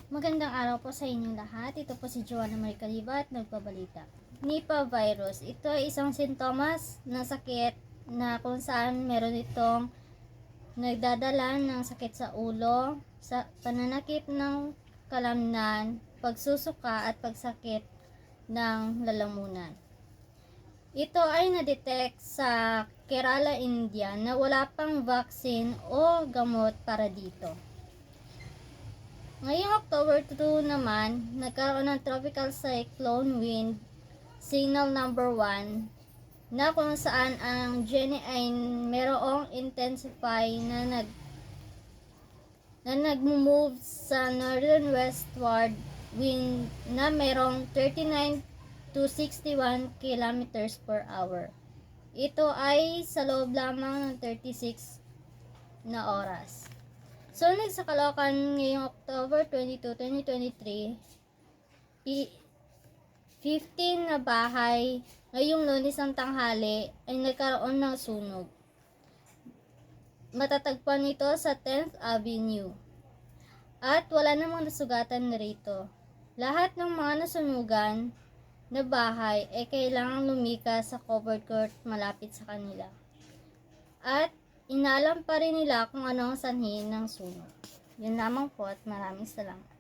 Magandang araw po sa inyong lahat. Ito po si Joanna Marie Caliba at nagbabalita. Nipah virus. Ito ay isang sintomas ng sakit na kung saan meron itong nagdadala ng sakit sa ulo, sa pananakit ng kalamnan, pagsusuka at pagsakit ng lalamunan. Ito ay na-detect sa Kerala, India na wala pang vaccine o gamot para dito. Ngayong October 2 naman, nagkaroon ng tropical cyclone wind signal number 1 na kung saan ang Jenny ay merong intensify na nag-move sa northern westward wind na merong 39 to 61 kilometers per hour. Ito ay sa loob lamang ng 36 na oras. So, sa Caloocan ngayong October 22, 2023, 15 na bahay ngayong Lunes ng tanghali ay nagkaroon ng sunog. Matatagpuan ito sa 10th Avenue. At wala namang nasugatan na rito. Lahat ng mga nasunugan na bahay ay kailangang lumikas sa covered court malapit sa kanila. At inaalam pa rin nila kung ano ang sanhi ng sunog. Yun lamang po at maraming salamat.